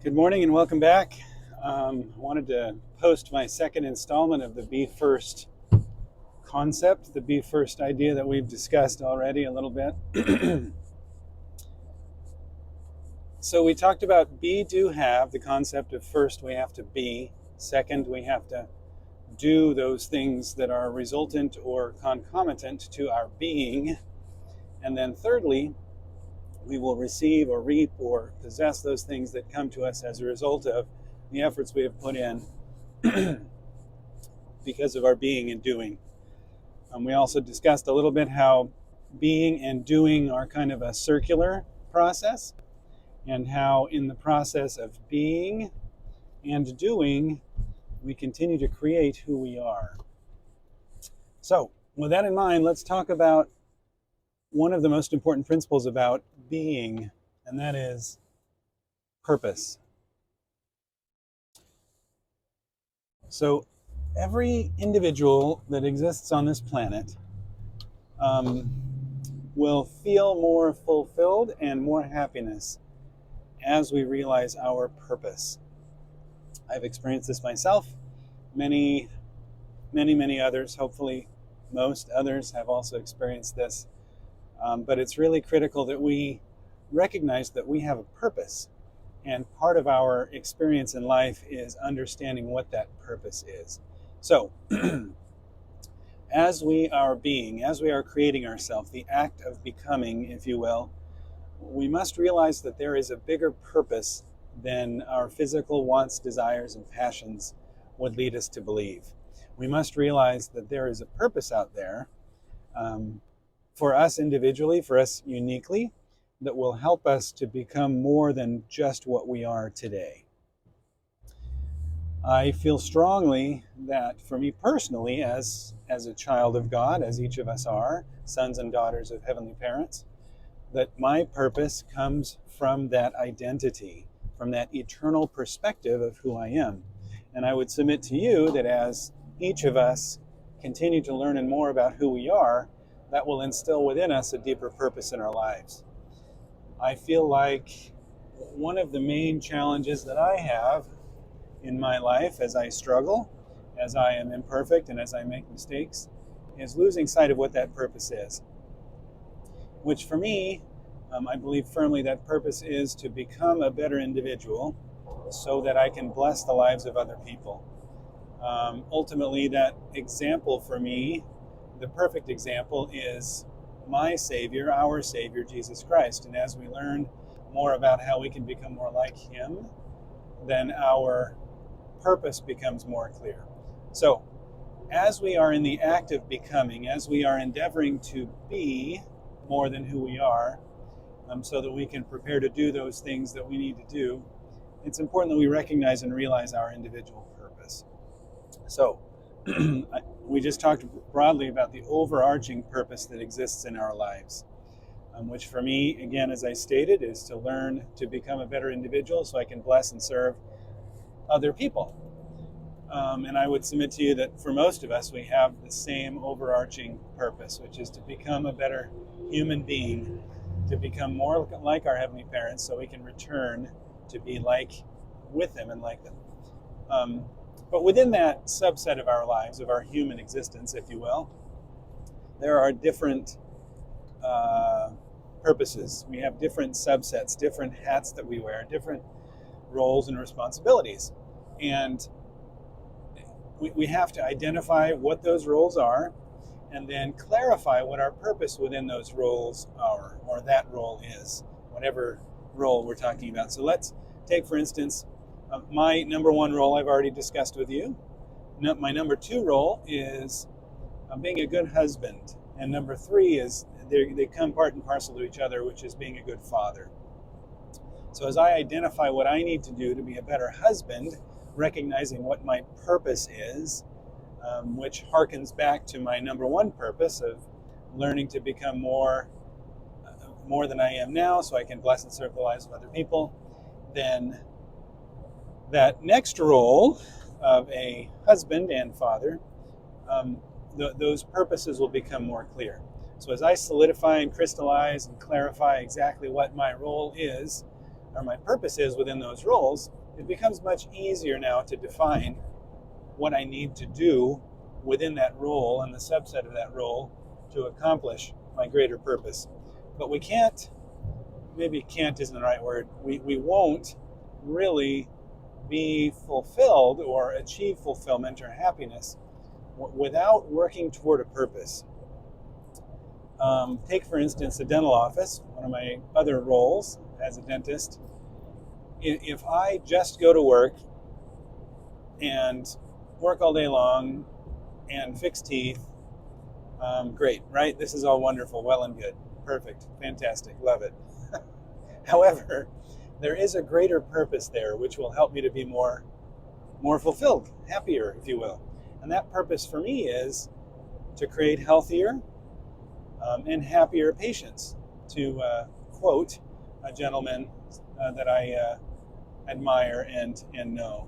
Good morning and welcome back. I wanted to post my second installment of the BeFirst concept, the BeFirst idea that we've discussed already a little bit. So we talked about be, do, have, the concept of first we have to be, second we have to do those things that are resultant or concomitant to our being, and then thirdly, we will receive or reap or possess those things that come to us as a result of the efforts we have put in because of our being and doing. We also discussed a little bit how being and doing are kind of a circular process, and how in the process of being and doing, we continue to create who we are. So, with that in mind, let's talk about one of the most important principles about being, and that is purpose. So, every individual that exists on this planet will feel more fulfilled and more happiness as we realize our purpose. I've experienced this myself. Many others, hopefully most others, have also experienced this. But it's really critical that we recognize that we have a purpose. And part of our experience in life is understanding what that purpose is. So, as we are being, as we are creating ourselves, the act of becoming, if you will, we must realize that there is a bigger purpose than our physical wants, desires, and passions would lead us to believe. We must realize that there is a purpose out there for us individually, for us uniquely, that will help us to become more than just what we are today. I feel strongly that for me personally, as a child of God, as each of us are, sons and daughters of heavenly parents, that my purpose comes from that identity, from that eternal perspective of who I am. And I would submit to you that as each of us continue to learn and more about who we are, that will instill within us a deeper purpose in our lives. I feel like one of the main challenges that I have in my life as I struggle, as I am imperfect and as I make mistakes, is losing sight of what that purpose is. Which for me, I believe firmly that purpose is to become a better individual so that I can bless the lives of other people. Ultimately, that example for me, the perfect example, is my Savior, our Savior, Jesus Christ. And as we learn more about how we can become more like Him, then our purpose becomes more clear. So, as we are in the act of becoming, as we are endeavoring to be more than who we are, so that we can prepare to do those things that we need to do, it's important that we recognize and realize our individual purpose. So, we just talked broadly about the overarching purpose that exists in our lives, which for me, again, as I stated, is to learn to become a better individual so I can bless and serve other people. And I would submit to you that for most of us, we have the same overarching purpose, which is to become a better human being, to become more like our heavenly parents so we can return to be with them and like them. But within that subset of our lives, of our human existence, if you will, there are different purposes. We have different subsets, different hats that we wear, different roles and responsibilities. And we have to identify what those roles are and then clarify what our purpose within those roles are, or that role is, whatever role we're talking about. So let's take, for instance, my number one role I've already discussed with you. My number two role is being a good husband. And number three is they come part and parcel to each other, which is being a good father. So as I identify what I need to do to be a better husband, recognizing what my purpose is, which harkens back to my number one purpose of learning to become more than I am now so I can bless and serve the lives of other people, then that next role of a husband and father, those purposes will become more clear. So as I solidify and crystallize and clarify exactly what my role is, or my purpose is within those roles, it becomes much easier now to define what I need to do within that role and the subset of that role to accomplish my greater purpose. But we can't, maybe can't isn't the right word, we won't really be fulfilled or achieve fulfillment or happiness without working toward a purpose. Take, for instance, the dental office, one of my other roles as a dentist. If I just go to work and work all day long and fix teeth, great, right? This is all wonderful, well and good, perfect, fantastic, love it. However, there is a greater purpose there which will help me to be more fulfilled, happier, if you will. And that purpose for me is to create healthier and happier patients, to quote a gentleman that I admire and know.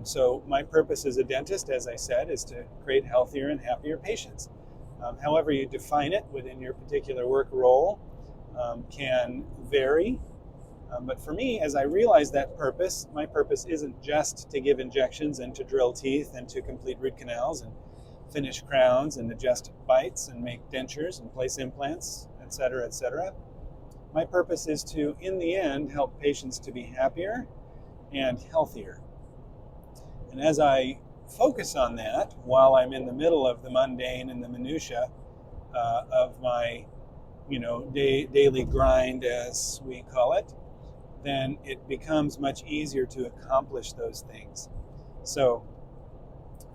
So my purpose as a dentist, as I said, is to create healthier and happier patients. However you define it within your particular work role can vary. But for me, as I realize that purpose, my purpose isn't just to give injections and to drill teeth and to complete root canals and finish crowns and adjust bites and make dentures and place implants, etc., etc. My purpose is to, in the end, help patients to be happier and healthier. And as I focus on that while I'm in the middle of the mundane and the minutia of my, daily grind, as we call it, then it becomes much easier to accomplish those things. So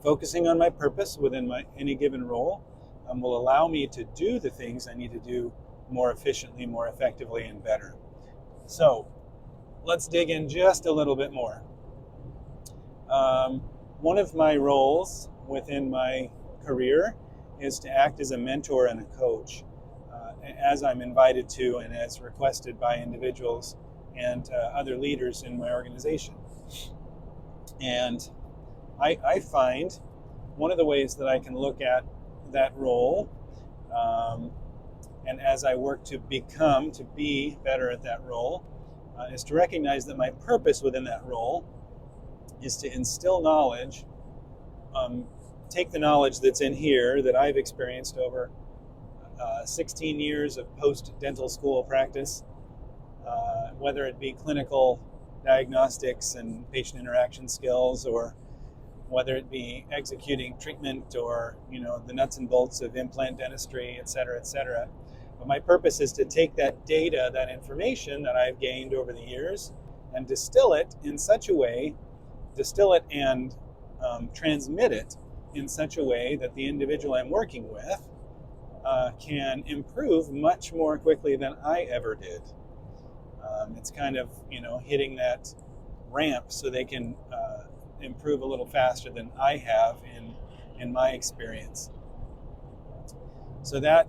focusing on my purpose within any given role will allow me to do the things I need to do more efficiently, more effectively, and better. So let's dig in just a little bit more. One of my roles within my career is to act as a mentor and a coach, as I'm invited to and as requested by individuals and other leaders in my organization. And I find one of the ways that I can look at that role, and as I work to be better at that role, is to recognize that my purpose within that role is to instill knowledge, take the knowledge that's in here that I've experienced over 16 years of post-dental school practice, whether it be clinical diagnostics and patient interaction skills, or whether it be executing treatment or the nuts and bolts of implant dentistry, et cetera, et cetera. But my purpose is to take that data, that information that I've gained over the years, and distill it and transmit it in such a way that the individual I'm working with can improve much more quickly than I ever did. It's kind of, hitting that ramp so they can improve a little faster than I have in my experience. So that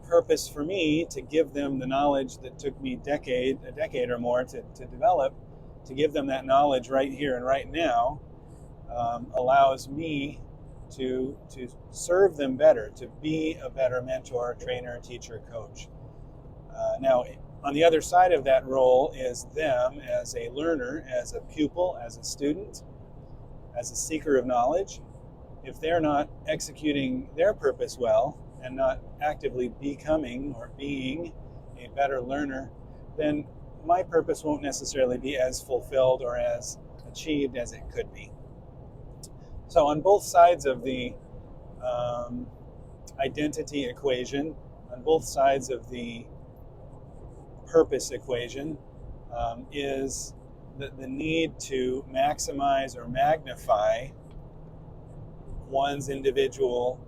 purpose for me, to give them the knowledge that took me a decade or more to develop, to give them that knowledge right here and right now, allows me to serve them better, to be a better mentor, trainer, teacher, coach. Now, on the other side of that role is them as a learner, as a pupil, as a student, as a seeker of knowledge. If they're not executing their purpose well and not actively becoming or being a better learner, then my purpose won't necessarily be as fulfilled or as achieved as it could be. So on both sides of the identity equation, on both sides of the purpose equation, is the need to maximize or magnify one's individual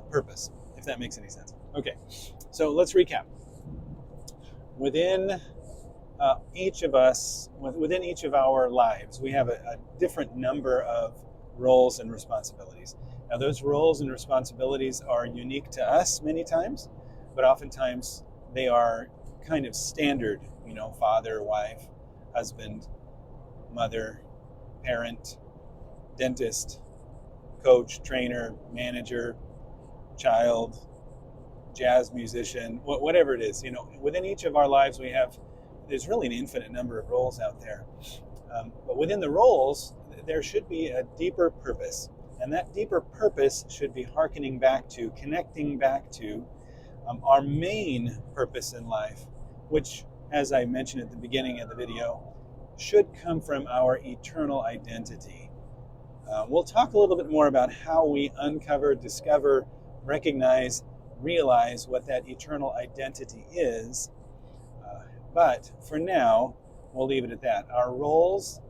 purpose, if that makes any sense. Okay, so let's recap. Within each of us, within each of our lives, we have a different number of roles and responsibilities. Now, those roles and responsibilities are unique to us many times, but oftentimes they are kind of standard, father, wife, husband, mother, parent, dentist, coach, trainer, manager, child, jazz musician, whatever it is. Within each of our lives we have there's really an infinite number of roles out there. But within the roles, there should be a deeper purpose. And that deeper purpose should be hearkening back to, connecting back to our main purpose in life, which, as I mentioned at the beginning of the video, should come from our eternal identity. We'll talk a little bit more about how we uncover, discover, recognize, realize what that eternal identity is. But for now, we'll leave it at that. Our roles,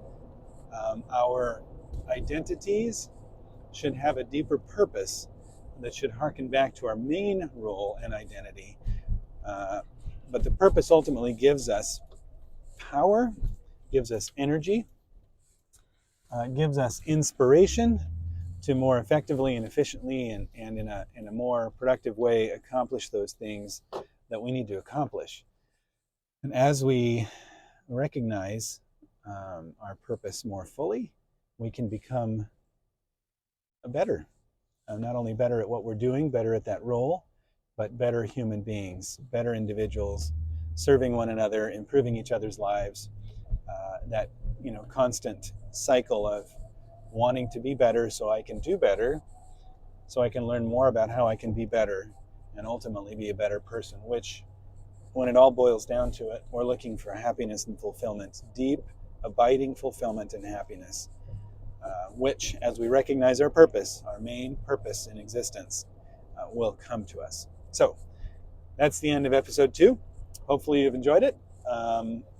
our identities should have a deeper purpose that should harken back to our main role and identity. But the purpose ultimately gives us power, gives us energy, gives us inspiration to more effectively and efficiently and in a more productive way accomplish those things that we need to accomplish. And as we recognize our purpose more fully, we can become better. Not only better at what we're doing, better at that role, but better human beings, better individuals, serving one another, improving each other's lives. That constant cycle of wanting to be better so I can do better, so I can learn more about how I can be better and ultimately be a better person, which, when it all boils down to it, we're looking for happiness and fulfillment, deep, abiding fulfillment and happiness, which, as we recognize our purpose, our main purpose in existence, will come to us. So that's the end of episode 2. Hopefully you've enjoyed it.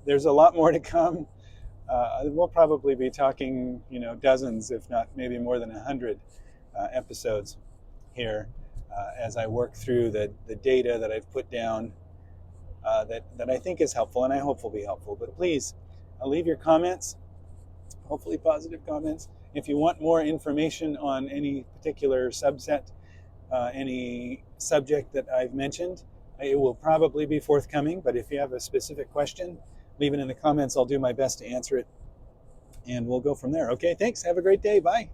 There's a lot more to come. We'll probably be talking, dozens, if not maybe more than 100 episodes here as I work through the data that I've put down that I think is helpful, and I hope will be helpful. But please leave your comments, hopefully positive comments. If you want more information on any particular subset, any subject that I've mentioned, it will probably be forthcoming. But if you have a specific question, leave it in the comments. I'll do my best to answer it, and we'll go from there. Okay, thanks. Have a great day. Bye.